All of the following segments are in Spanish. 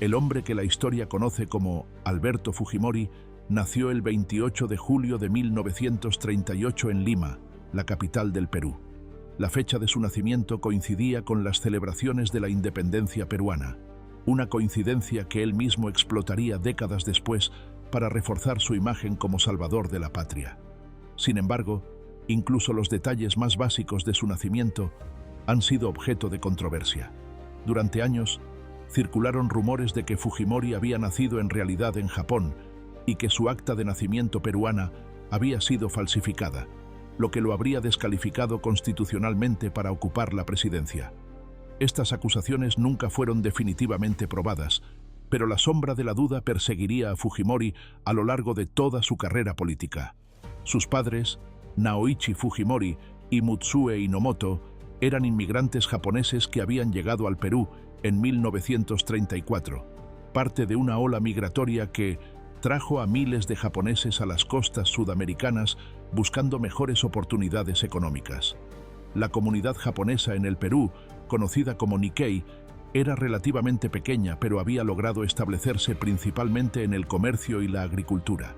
El hombre que la historia conoce como Alberto Fujimori nació el 28 de julio de 1938 en Lima, la capital del Perú. La fecha de su nacimiento coincidía con las celebraciones de la independencia peruana, una coincidencia que él mismo explotaría décadas después para reforzar su imagen como salvador de la patria. Sin embargo, incluso los detalles más básicos de su nacimiento han sido objeto de controversia. Durante años, circularon rumores de que Fujimori había nacido en realidad en Japón y que su acta de nacimiento peruana había sido falsificada, lo que lo habría descalificado constitucionalmente para ocupar la presidencia. Estas acusaciones nunca fueron definitivamente probadas, pero la sombra de la duda perseguiría a Fujimori a lo largo de toda su carrera política. Sus padres, Naoichi Fujimori y Mutsue Inomoto, eran inmigrantes japoneses que habían llegado al Perú en 1934, parte de una ola migratoria que trajo a miles de japoneses a las costas sudamericanas buscando mejores oportunidades económicas. La comunidad japonesa en el Perú, conocida como Nikkei, era relativamente pequeña, pero había logrado establecerse principalmente en el comercio y la agricultura.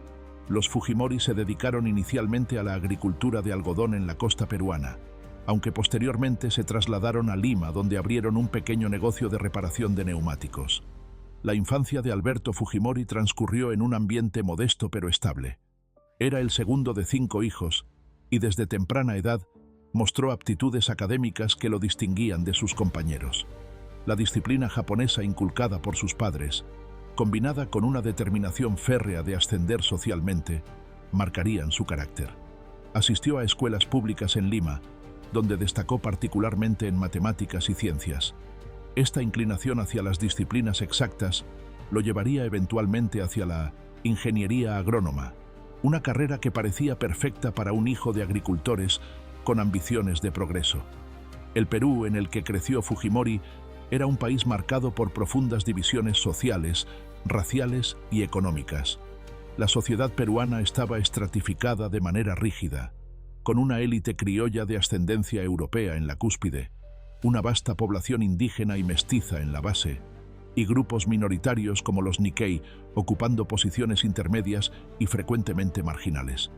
Los Fujimori se dedicaron inicialmente a la agricultura de algodón en la costa peruana, aunque posteriormente se trasladaron a Lima, donde abrieron un pequeño negocio de reparación de neumáticos. La infancia de Alberto Fujimori transcurrió en un ambiente modesto pero estable. Era el segundo de 5 hijos y desde temprana edad mostró aptitudes académicas que lo distinguían de sus compañeros. La disciplina japonesa inculcada por sus padres, combinada con una determinación férrea de ascender socialmente, marcarían su carácter. Asistió a escuelas públicas en Lima, donde destacó particularmente en matemáticas y ciencias. Esta inclinación hacia las disciplinas exactas lo llevaría eventualmente hacia la ingeniería agrónoma, una carrera que parecía perfecta para un hijo de agricultores con ambiciones de progreso. El Perú en el que creció Fujimori era un país marcado por profundas divisiones sociales, raciales y económicas. La sociedad peruana estaba estratificada de manera rígida, con una élite criolla de ascendencia europea en la cúspide, una vasta población indígena y mestiza en la base, y grupos minoritarios como los Nikkei ocupando posiciones intermedias y frecuentemente marginales.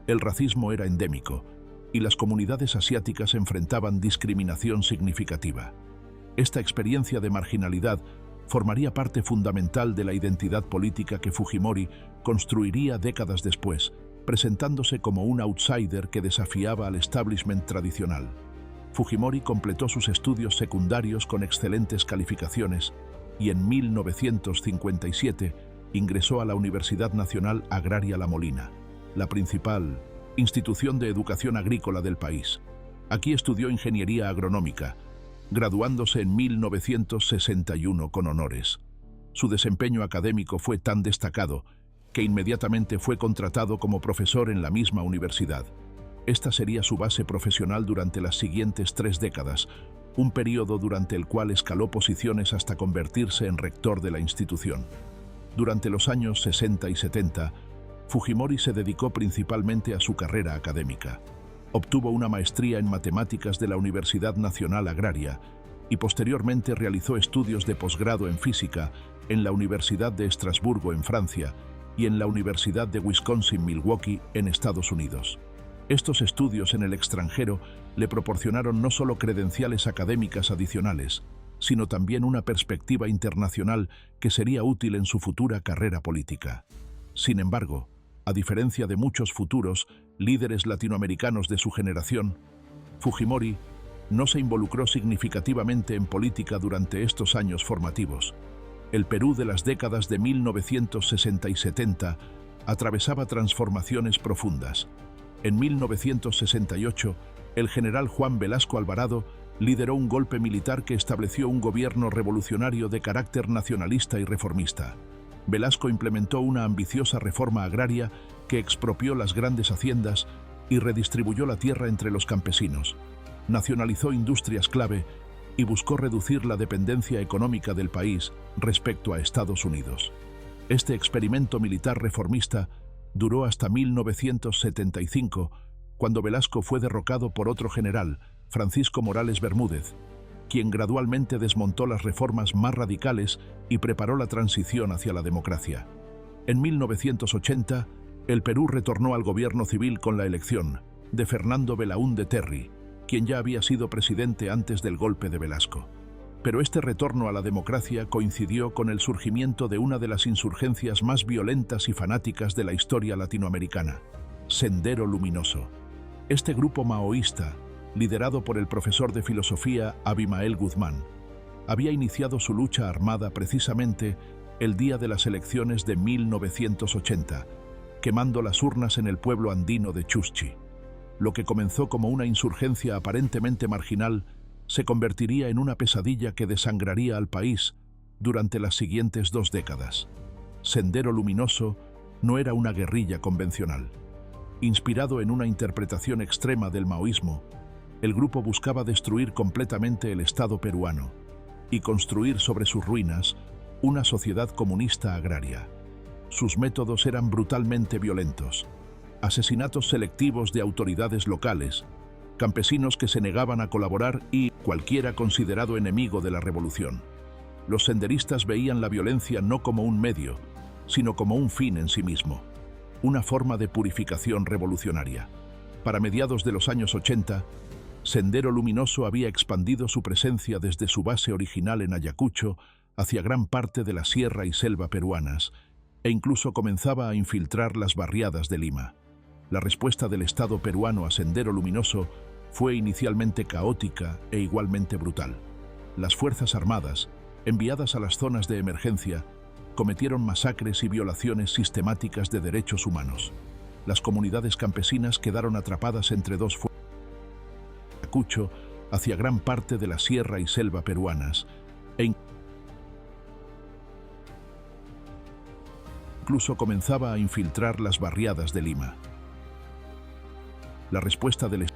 El racismo era endémico, y las comunidades asiáticas enfrentaban discriminación significativa. Esta experiencia de marginalidad formaría parte fundamental de la identidad política que Fujimori construiría décadas después, presentándose como un outsider que desafiaba al establishment tradicional. Fujimori completó sus estudios secundarios con excelentes calificaciones y en 1957 ingresó a la Universidad Nacional Agraria La Molina, la principal institución de educación agrícola del país. Aquí estudió ingeniería agronómica, graduándose en 1961 con honores. Su desempeño académico fue tan destacado que inmediatamente fue contratado como profesor en la misma universidad. Esta sería su base profesional durante las siguientes 3 décadas, un periodo durante el cual escaló posiciones hasta convertirse en rector de la institución. Durante los años 60 y 70, Fujimori se dedicó principalmente a su carrera académica. Obtuvo una maestría en matemáticas de la Universidad Nacional Agraria y posteriormente realizó estudios de posgrado en física en la Universidad de Estrasburgo en Francia y en la Universidad de Wisconsin-Milwaukee en Estados Unidos. Estos estudios en el extranjero le proporcionaron no solo credenciales académicas adicionales, sino también una perspectiva internacional que sería útil en su futura carrera política. Sin embargo, a diferencia de muchos futuros líderes latinoamericanos de su generación, Fujimori no se involucró significativamente en política durante estos años formativos. El Perú de las décadas de 1960 y 70 atravesaba transformaciones profundas. En 1968, el general Juan Velasco Alvarado lideró un golpe militar que estableció un gobierno revolucionario de carácter nacionalista y reformista. Velasco implementó una ambiciosa reforma agraria que expropió las grandes haciendas y redistribuyó la tierra entre los campesinos. Nacionalizó industrias clave y buscó reducir la dependencia económica del país respecto a Estados Unidos. Este experimento militar reformista duró hasta 1975, cuando Velasco fue derrocado por otro general, Francisco Morales Bermúdez, quien gradualmente desmontó las reformas más radicales y preparó la transición hacia la democracia. En 1980, el Perú retornó al gobierno civil con la elección de Fernando Belaúnde Terry, quien ya había sido presidente antes del golpe de Velasco. Pero este retorno a la democracia coincidió con el surgimiento de una de las insurgencias más violentas y fanáticas de la historia latinoamericana, Sendero Luminoso. Este grupo maoísta, liderado por el profesor de filosofía Abimael Guzmán, había iniciado su lucha armada precisamente el día de las elecciones de 1980, quemando las urnas en el pueblo andino de Chuschi. Lo que comenzó como una insurgencia aparentemente marginal se convertiría en una pesadilla que desangraría al país durante las siguientes 2 décadas. Sendero Luminoso no era una guerrilla convencional. Inspirado en una interpretación extrema del maoísmo, el grupo buscaba destruir completamente el Estado peruano y construir sobre sus ruinas una sociedad comunista agraria. Sus métodos eran brutalmente violentos: asesinatos selectivos de autoridades locales, campesinos que se negaban a colaborar y cualquiera considerado enemigo de la revolución. Los senderistas veían la violencia no como un medio, sino como un fin en sí mismo, una forma de purificación revolucionaria. Para mediados de los años 80, Sendero Luminoso había expandido su presencia desde su base original en Ayacucho hacia gran parte de la sierra y selva peruanas, e incluso comenzaba a infiltrar las barriadas de Lima. La respuesta del Estado peruano a Sendero Luminoso fue inicialmente caótica e igualmente brutal. Las Fuerzas Armadas, enviadas a las zonas de emergencia, cometieron masacres y violaciones sistemáticas de derechos humanos. Las comunidades campesinas quedaron atrapadas entre dos fuerzas de Ayacucho hacia gran parte de la sierra y selva peruanas, e incluso comenzaba a infiltrar las barriadas de Lima. La respuesta del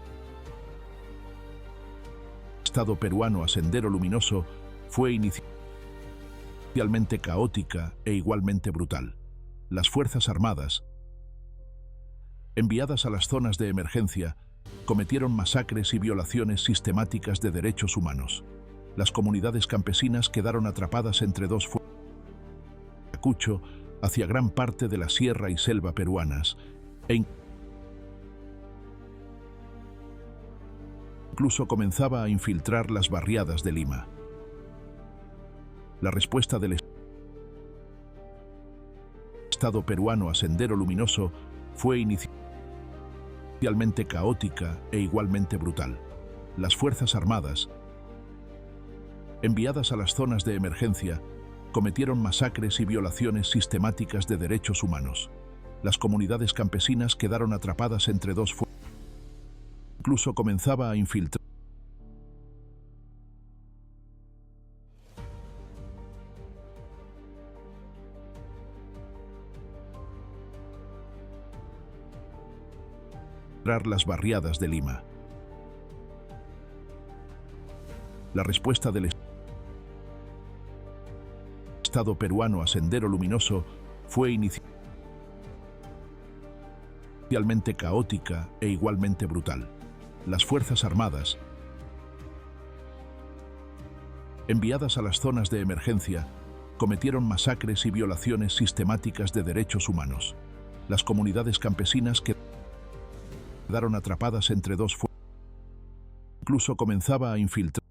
Estado peruano a Sendero Luminoso fue inicialmente caótica e igualmente brutal. Las Fuerzas Armadas, enviadas a las zonas de emergencia, cometieron masacres y violaciones sistemáticas de derechos humanos. Las comunidades campesinas quedaron atrapadas entre dos fuerzas de Ayacucho hacia gran parte de la sierra y selva peruanas, e incluso comenzaba a infiltrar las barriadas de Lima. La respuesta del Estado peruano a Sendero Luminoso fue inicialmente caótica e igualmente brutal. Las Fuerzas Armadas, enviadas a las zonas de emergencia, cometieron masacres y violaciones sistemáticas de derechos humanos. Las comunidades campesinas quedaron atrapadas entre dos fuerzas. Incluso comenzaba a infiltrar las barriadas de Lima. La respuesta del Estado peruano a Sendero Luminoso fue inicialmente caótica e igualmente brutal. Las Fuerzas Armadas, enviadas a las zonas de emergencia, cometieron masacres y violaciones sistemáticas de derechos humanos. Las comunidades campesinas quedaron atrapadas entre dos fuerzas. Incluso comenzaba a infiltrar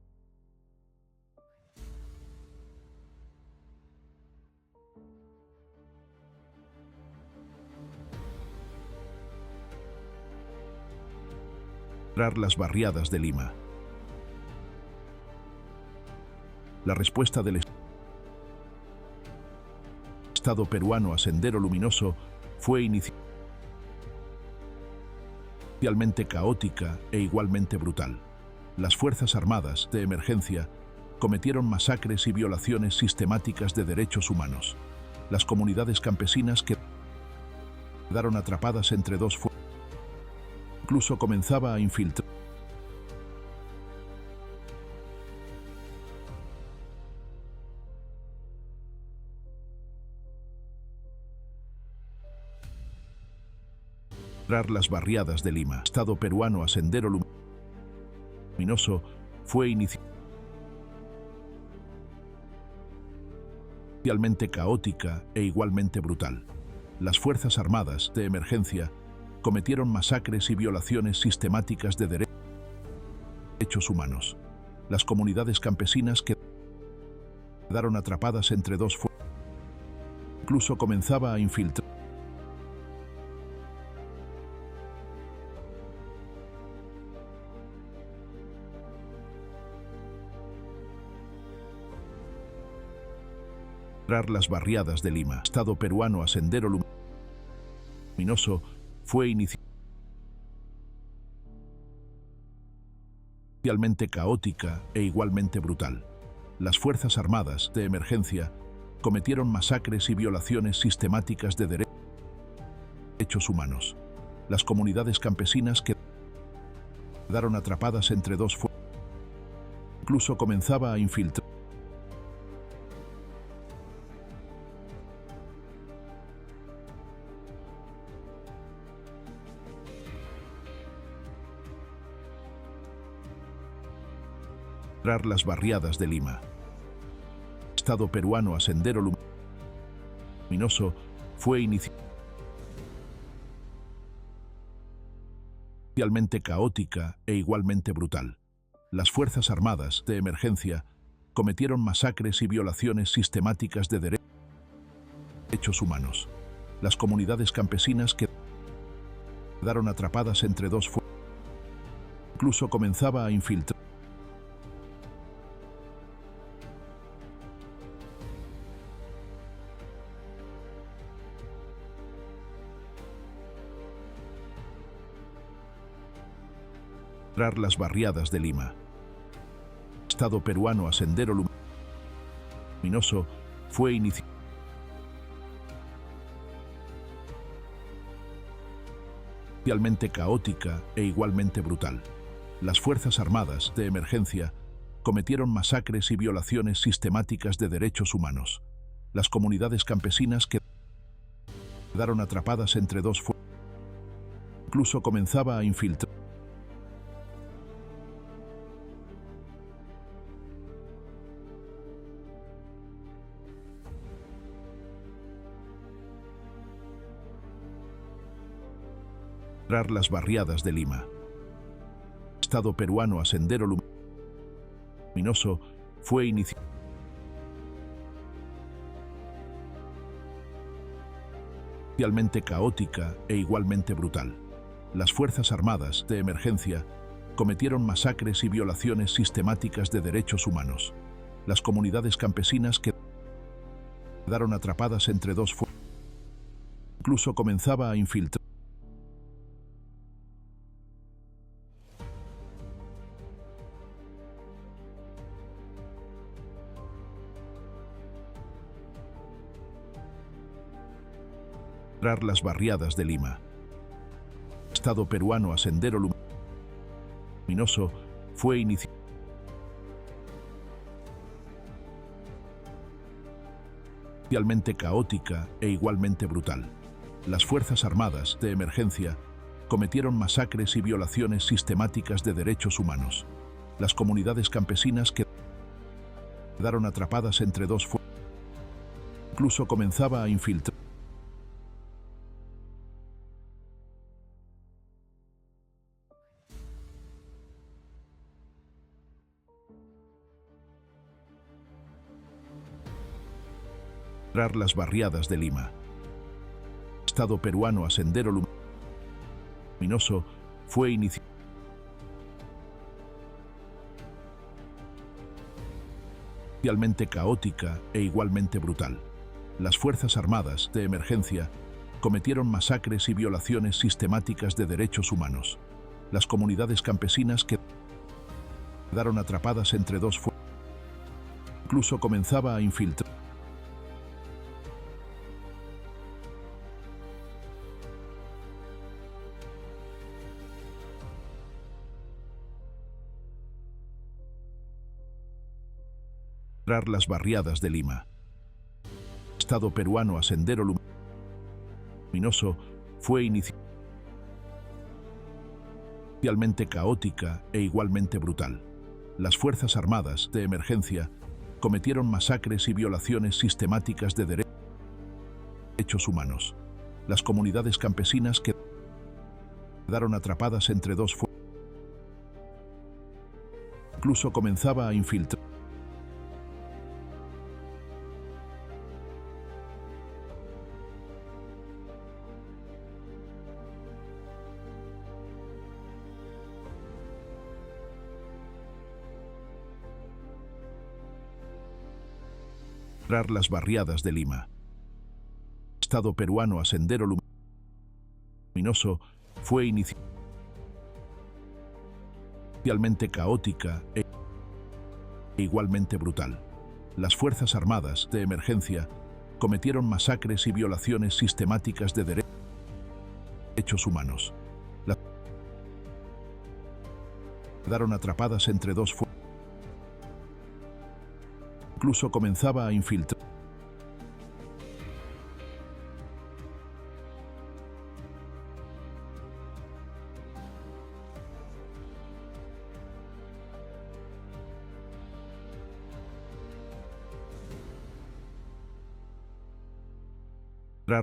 las barriadas de Lima. La respuesta del Estado peruano a Sendero Luminoso fue inicialmente caótica e igualmente brutal. Las Fuerzas Armadas de emergencia cometieron masacres y violaciones sistemáticas de derechos humanos. Las comunidades campesinas quedaron atrapadas entre dos fuerzas. Incluso comenzaba a infiltrar las barriadas de Lima. El Estado peruano a Sendero Luminoso fue inicialmente especialmente caótica e igualmente brutal. Las Fuerzas Armadas de Emergencia cometieron masacres y violaciones sistemáticas de derechos humanos. Las comunidades campesinas quedaron atrapadas entre dos fuerzas. Incluso comenzaba a infiltrar las barriadas de Lima. El Estado peruano a Sendero Luminoso fue inicialmente caótica e igualmente brutal. Las Fuerzas Armadas de Emergencia cometieron masacres y violaciones sistemáticas de derechos humanos. Las comunidades campesinas quedaron atrapadas entre dos fuerzas. Incluso comenzaba a infiltrar las barriadas de Lima. El Estado peruano a Sendero Luminoso fue inicialmente caótica e igualmente brutal. Las Fuerzas Armadas de Emergencia cometieron masacres y violaciones sistemáticas de derechos humanos. Las comunidades campesinas quedaron atrapadas entre dos fuerzas. Incluso comenzaba a infiltrar las barriadas de Lima. El Estado peruano a Sendero Luminoso fue inicialmente caótica e igualmente brutal. Las Fuerzas Armadas de Emergencia cometieron masacres y violaciones sistemáticas de derechos humanos. Las comunidades campesinas quedaron atrapadas entre dos fuerzas. Incluso comenzaba a infiltrar las barriadas de Lima. El Estado peruano a Sendero Luminoso fue inicialmente caótica e igualmente brutal. Las Fuerzas Armadas de Emergencia cometieron masacres y violaciones sistemáticas de derechos humanos. Las comunidades campesinas quedaron atrapadas entre dos fuerzas. Incluso comenzaba a infiltrar las barriadas de Lima. El Estado peruano a Sendero Luminoso fue inicialmente caótica e igualmente brutal. Las Fuerzas Armadas de Emergencia cometieron masacres y violaciones sistemáticas de derechos humanos. Las comunidades campesinas quedaron atrapadas entre dos fuerzas. Incluso comenzaba a infiltrar las barriadas de Lima. El Estado peruano a Sendero Luminoso fue inicialmente caótica e igualmente brutal. Las Fuerzas Armadas de Emergencia cometieron masacres y violaciones sistemáticas de derechos humanos. Las comunidades campesinas quedaron atrapadas entre dos fuerzas. Incluso comenzaba a infiltrar las barriadas de Lima. El Estado peruano a Sendero Luminoso fue inicialmente caótica e igualmente brutal. Las Fuerzas Armadas de Emergencia cometieron masacres y violaciones sistemáticas de derechos humanos. Las comunidades campesinas quedaron atrapadas entre dos fuerzas. Incluso comenzaba a infiltrar las barriadas de Lima. El Estado peruano a Sendero Luminoso fue inicialmente caótica e igualmente brutal. Las Fuerzas Armadas de emergencia cometieron masacres y violaciones sistemáticas de derechos humanos. Las quedaron atrapadas entre dos fuerzas. Incluso comenzaba a infiltrar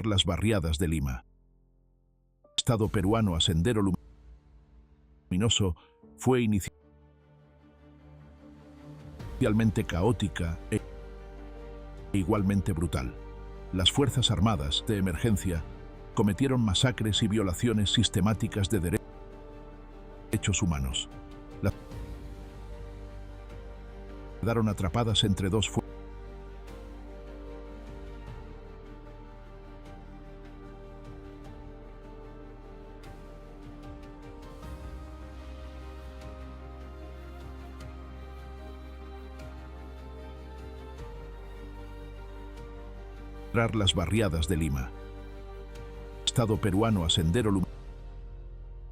las barriadas de Lima. El Estado peruano a Sendero Luminoso fue inicialmente caótica e igualmente brutal. Las Fuerzas Armadas de emergencia cometieron masacres y violaciones sistemáticas de derechos humanos. Las quedaron atrapadas entre dos fuerzas. Las barriadas de Lima. El Estado peruano a Sendero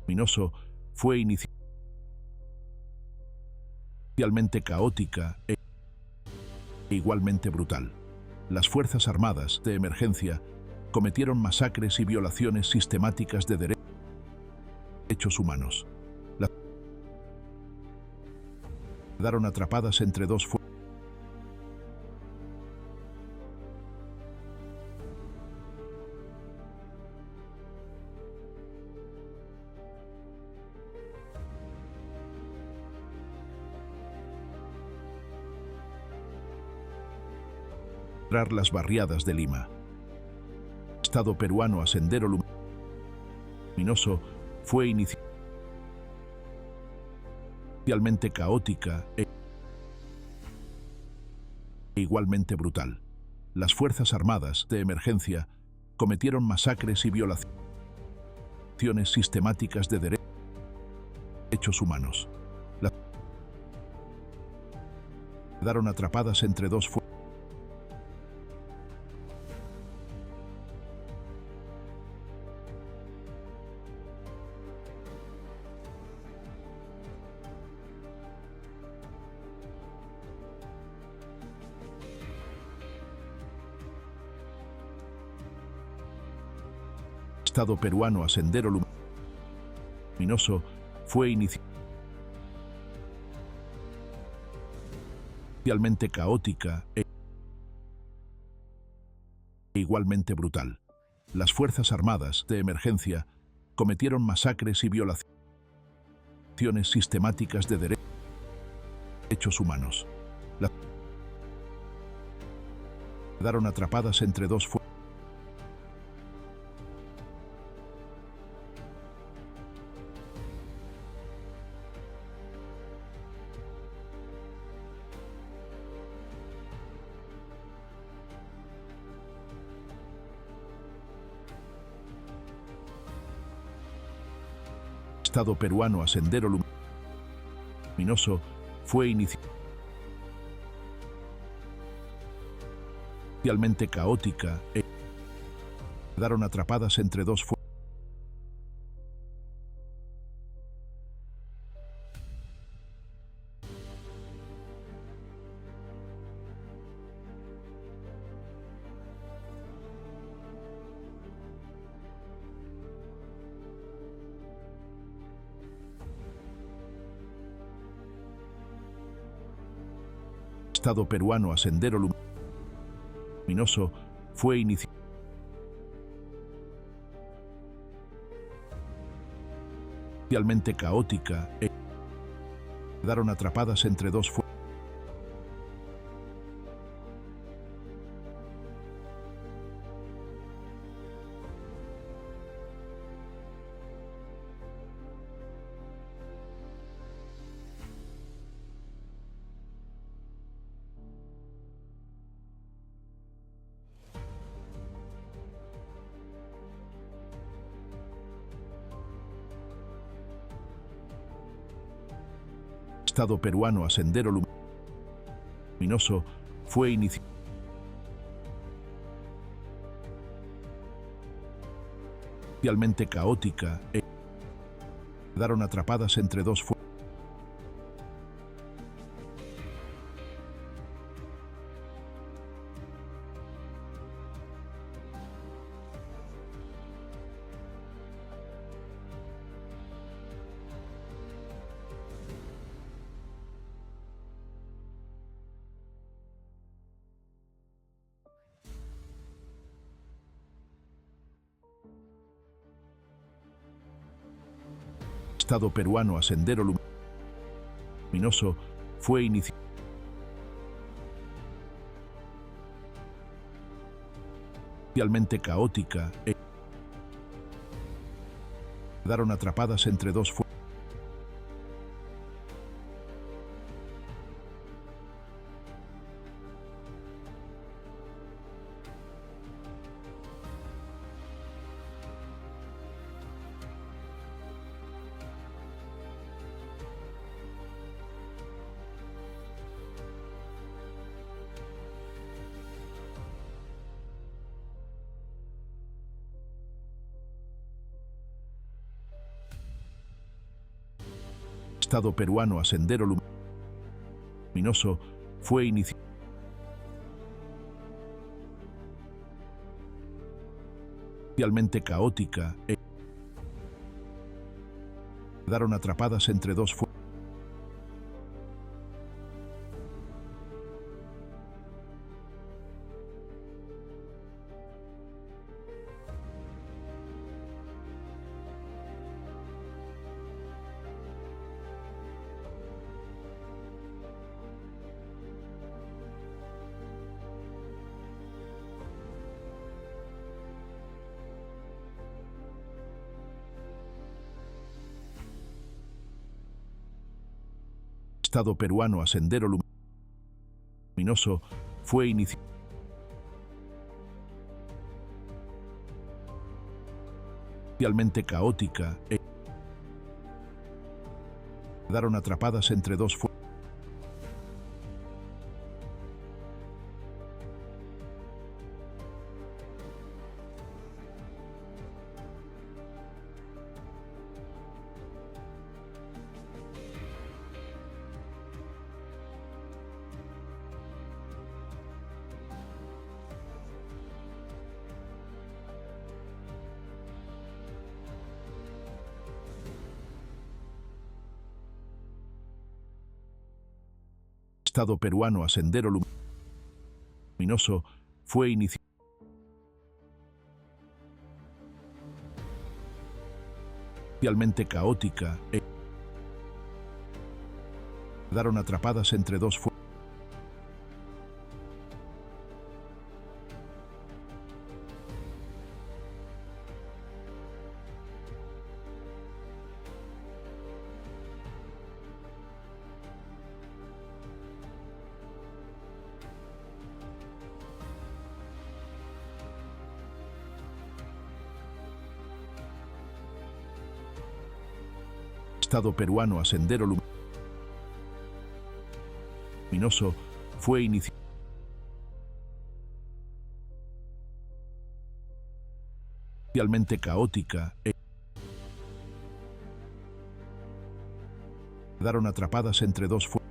Luminoso fue inicialmente caótica e igualmente brutal. Las Fuerzas Armadas de emergencia cometieron masacres y violaciones sistemáticas de derechos humanos. Las quedaron atrapadas entre dos fuerzas. Las barriadas de Lima. El Estado peruano a Sendero Luminoso fue inicialmente caótica e igualmente brutal. Las Fuerzas Armadas de emergencia cometieron masacres y violaciones sistemáticas de derechos humanos. Las quedaron atrapadas entre dos fuerzas. Estado peruano a Sendero Luminoso fue inicialmente caótica e igualmente brutal. Las Fuerzas Armadas de emergencia cometieron masacres y violaciones sistemáticas de derechos humanos. Las quedaron atrapadas entre dos fuerzas. Estado peruano a Sendero Luminoso fue inicialmente caótica e quedaron atrapadas entre dos fuerzas. Estado peruano a Sendero Luminoso fue inicialmente caótica e quedaron atrapadas entre dos fuerzas. Estado peruano a Sendero Luminoso fue inicialmente caótica e quedaron atrapadas entre dos fuerzas. Estado peruano a Sendero Luminoso fue inicialmente caótica e quedaron atrapadas entre dos fuerzas. Estado peruano a Sendero Luminoso fue inicialmente caótica e quedaron atrapadas entre dos fuerzas. Estado peruano a Sendero Luminoso fue inicialmente caótica e quedaron atrapadas entre dos fuerzas. Estado peruano a Sendero Luminoso fue inicialmente caótica e quedaron atrapadas entre dos fuerzas. Estado peruano a Sendero Luminoso fue inicialmente caótica e quedaron atrapadas entre dos fuerzas.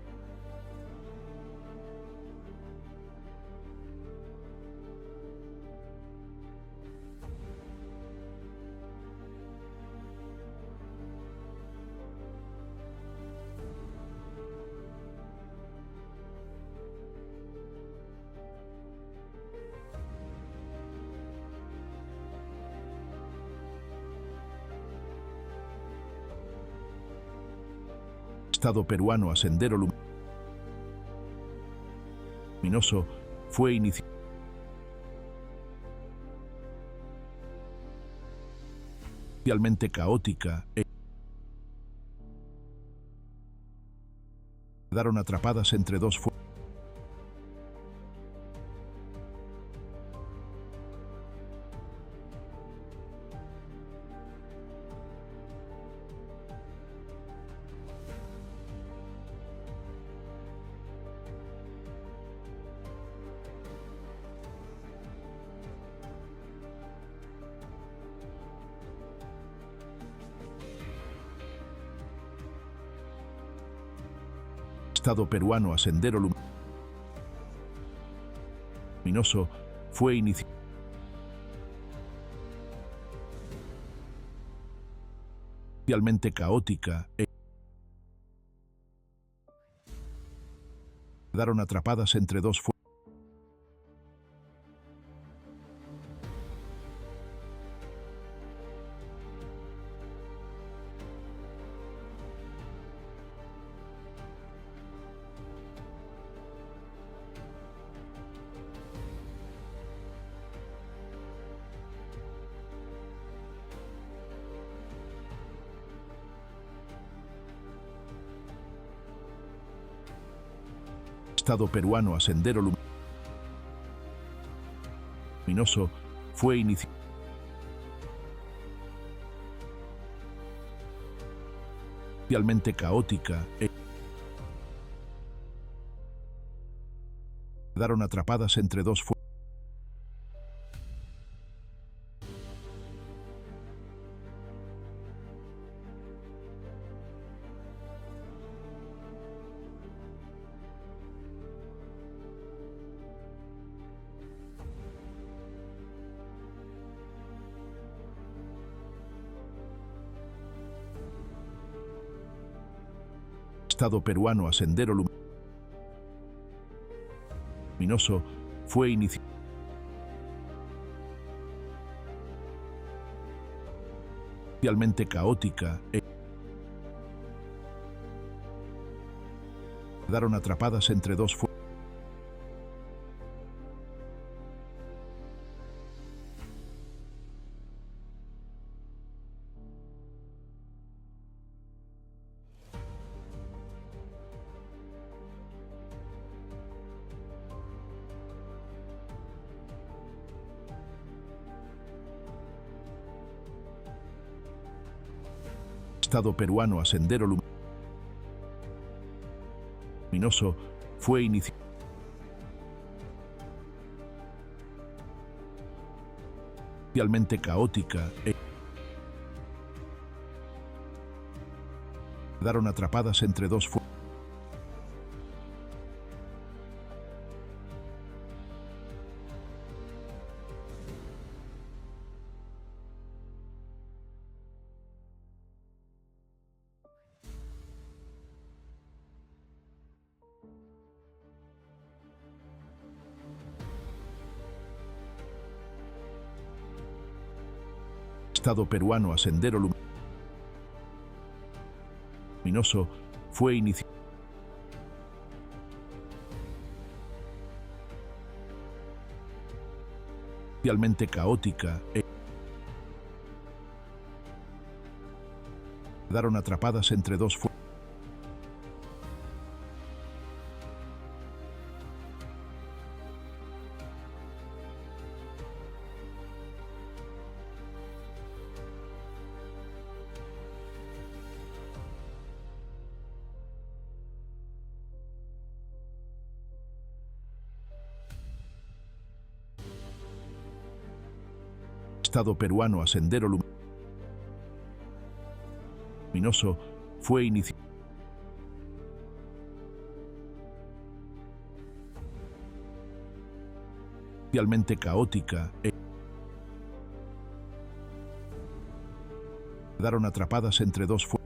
Estado peruano a Sendero Luminoso fue inicialmente caótica e quedaron atrapadas entre dos fuerzas. Estado peruano a Sendero Luminoso fue inicialmente caótica e quedaron atrapadas entre dos fuerzas. Estado peruano a Sendero Luminoso fue inicialmente caótica e quedaron atrapadas entre dos fuerzas. Estado peruano a Sendero Luminoso fue inicialmente caótica e quedaron atrapadas entre dos fuerzas. Estado peruano a Sendero Luminoso fue inicialmente caótica e quedaron atrapadas entre dos fuerzas. Estado peruano a Sendero Luminoso fue inicialmente caótica e quedaron atrapadas entre dos fuerzas. Estado peruano a Sendero Luminoso fue inicialmente caótica e quedaron atrapadas entre dos fuerzas.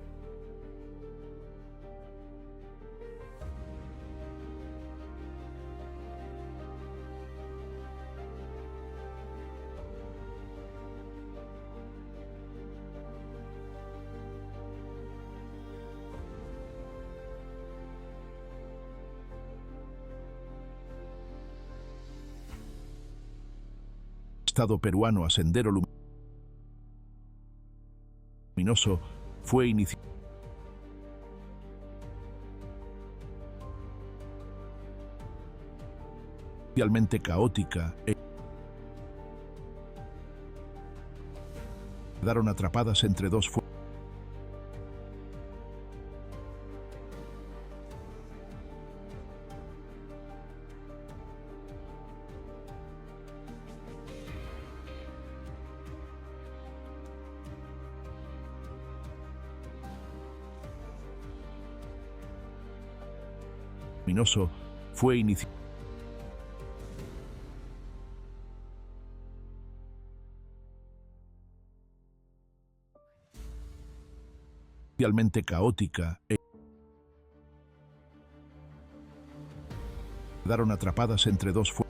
Estado peruano a Sendero Luminoso fue inicialmente caótica quedaron atrapadas entre dos fuerzas. Luminoso fue inicialmente caótica quedaron atrapadas entre dos fuerzas.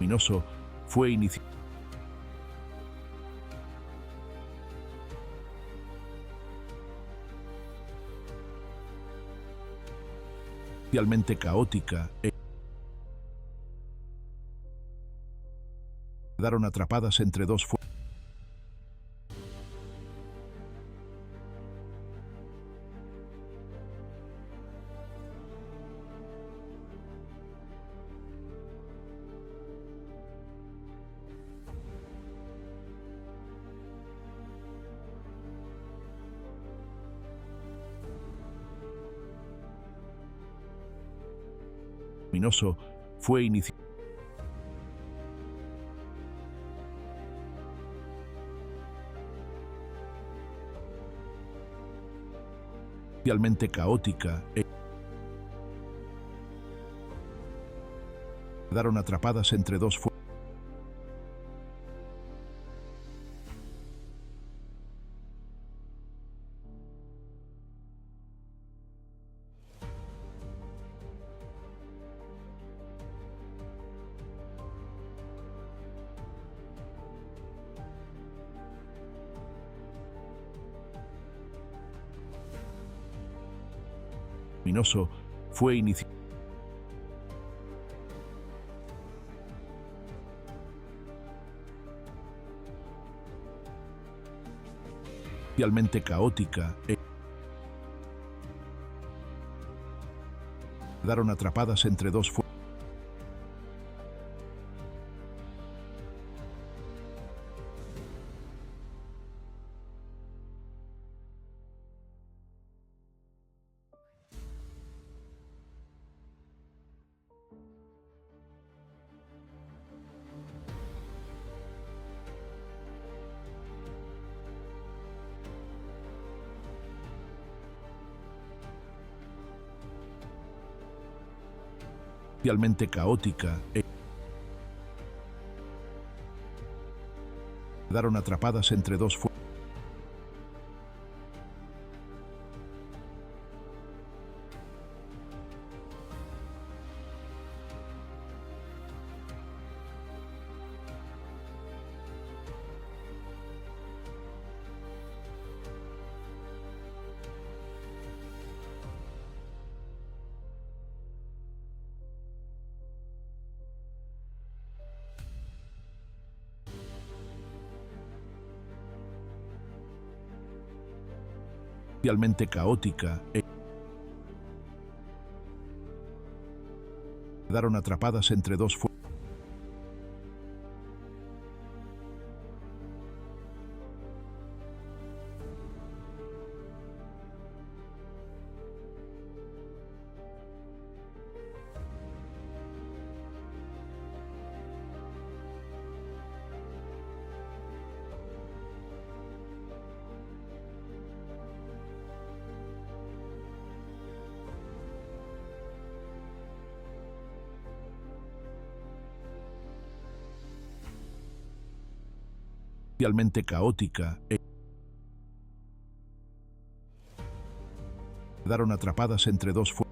Luminoso fue inicialmente caótica quedaron atrapadas entre dos fuerzas. Luminoso fue inicialmente caótica quedaron atrapadas entre dos fuerzas. Luminoso fue inicialmente caótica quedaron atrapadas entre dos fuerzas. Inicialmente caótica quedaron atrapadas entre dos fuerzas. Inicialmente caótica quedaron atrapadas entre dos fuerzas. Inicialmente caótica Quedaron atrapadas entre dos fuerzas.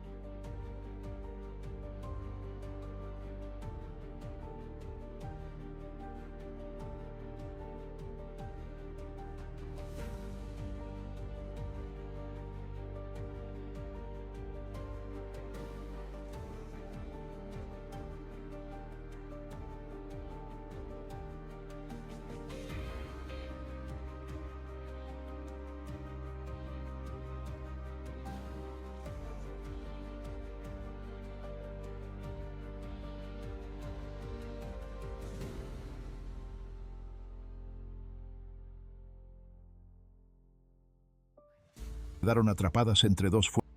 Quedaron atrapadas entre dos fuerzas.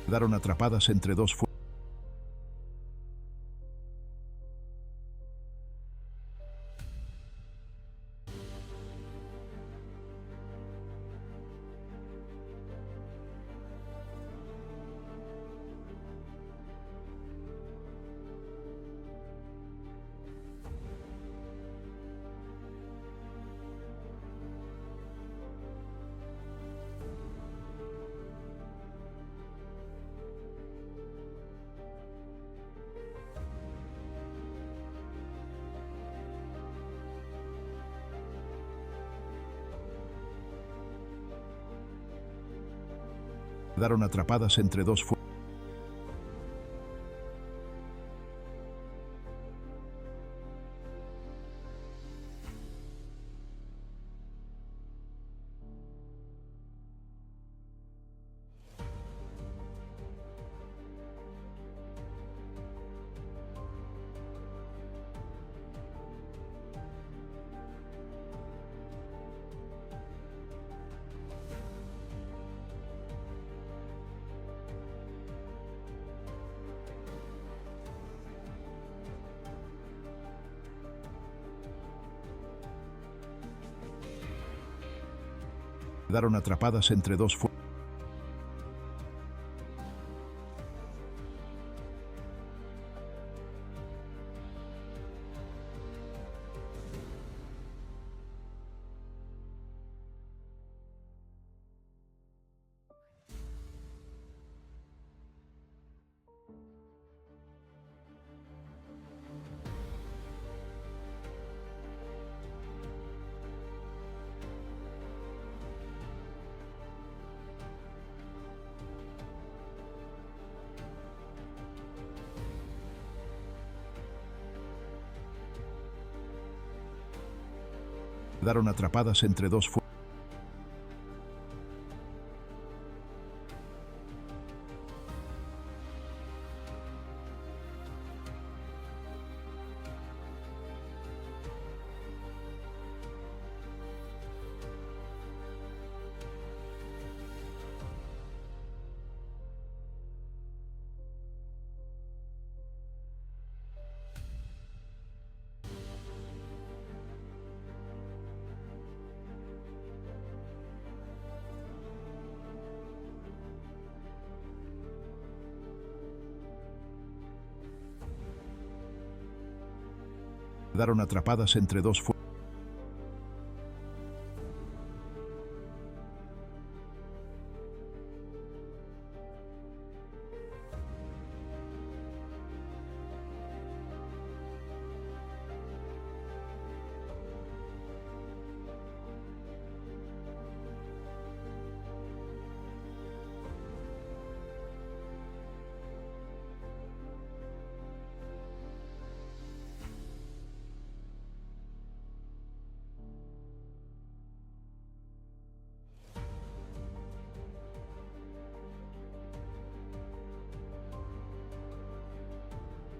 Quedaron atrapadas entre dos fuerzas. Quedaron atrapadas entre dos fuerzas. Quedaron atrapadas entre dos fuerzas. Quedaron atrapadas entre dos fuerzas. Quedaron atrapadas entre dos fuerzas.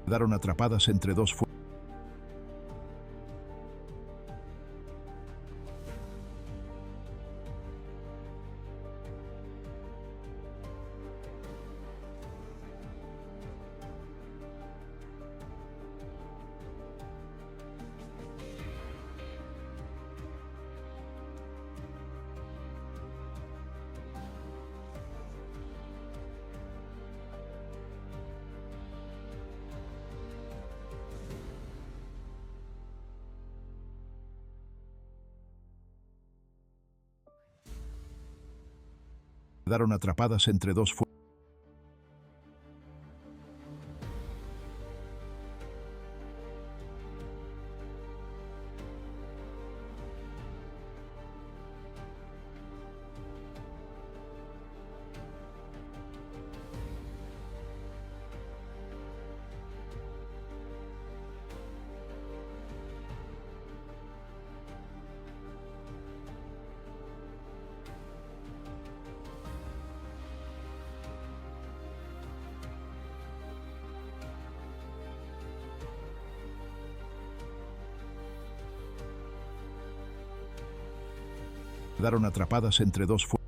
Quedaron atrapadas entre dos fuerzas. Quedaron atrapadas entre dos fuerzas. Quedaron atrapadas entre dos fuerzas.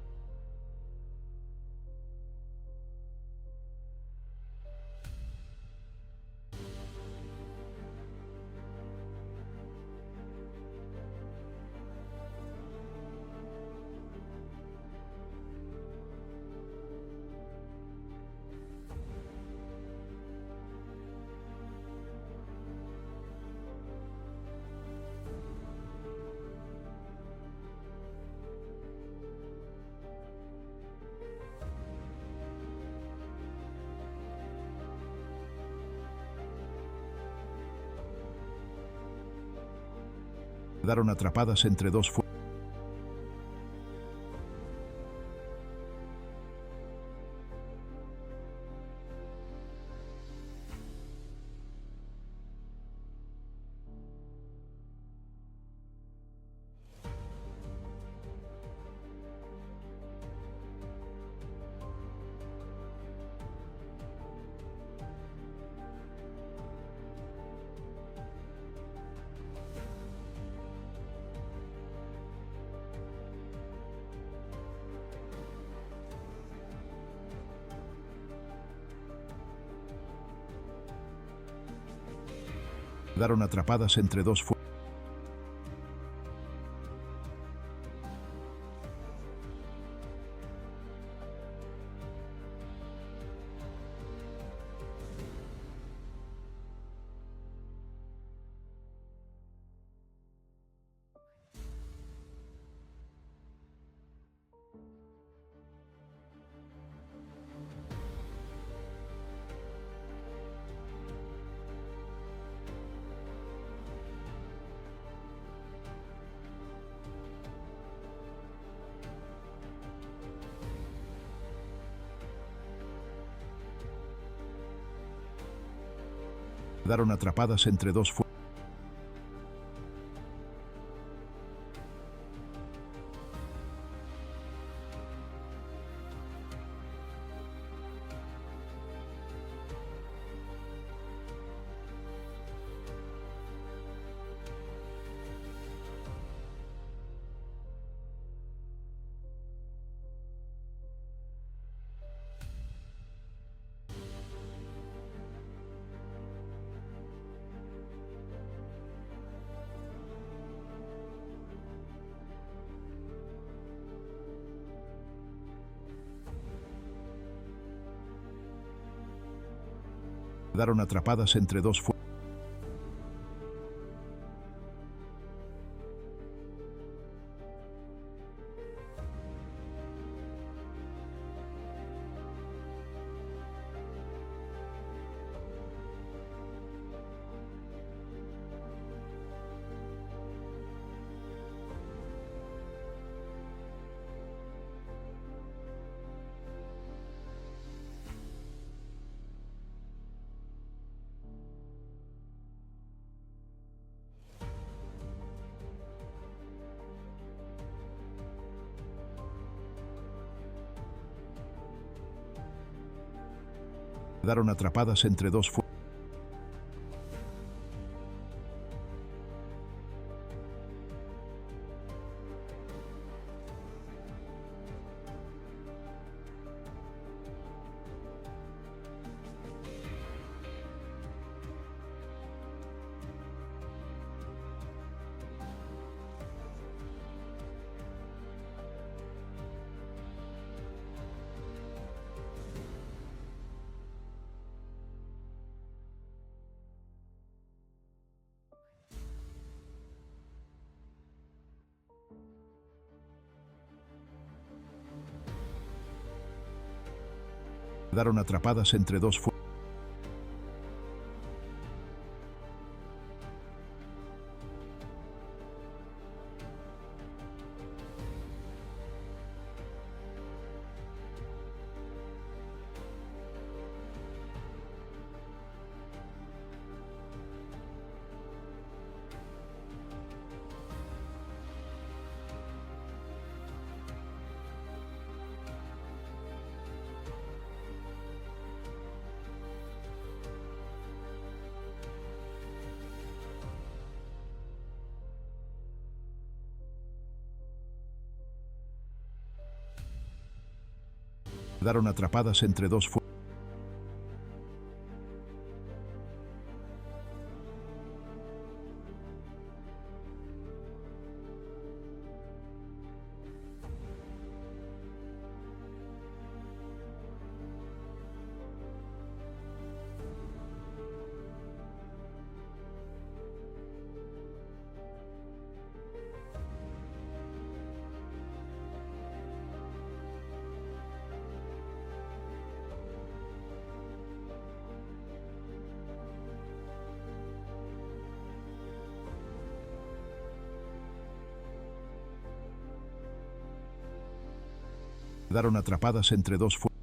Quedaron atrapadas entre dos fuerzas. Quedaron atrapadas entre dos fuerzas. Quedaron atrapadas entre dos fuerzas. Quedaron atrapadas entre dos fuerzas. Quedaron atrapadas entre dos fuerzas. Quedaron atrapadas entre dos fuerzas. Quedaron atrapadas entre dos fuerzas. Quedaron atrapadas entre dos fuerzas.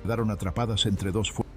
Quedaron atrapadas entre dos fuerzas.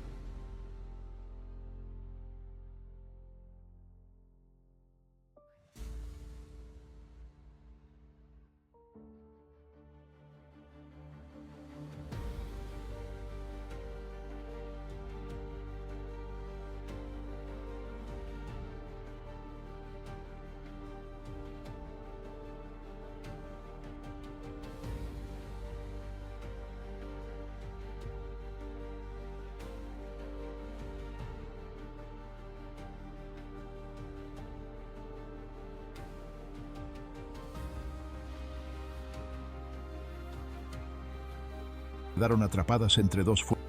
Quedaron atrapadas entre dos fuerzas.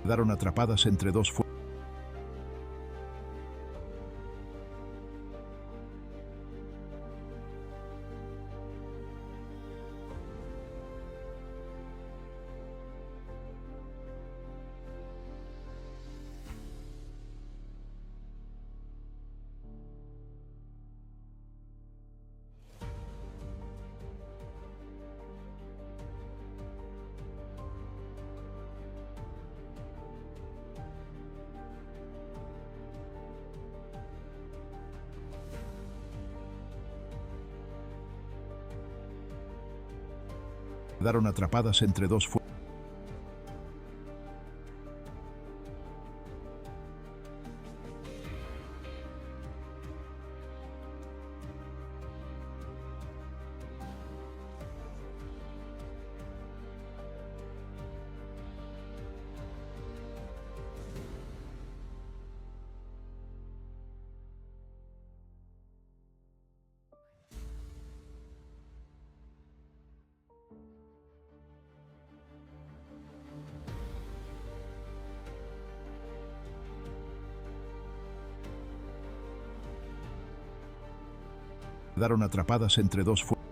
Quedaron atrapadas entre dos fuerzas. Quedaron atrapadas entre dos fuerzas. Quedaron atrapadas entre dos fuerzas.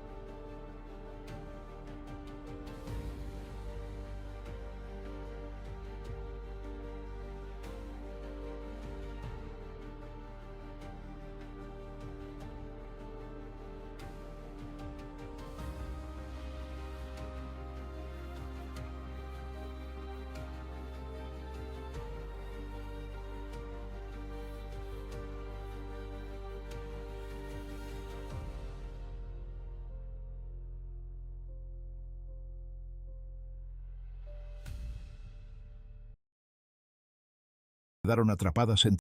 Quedaron atrapadas entre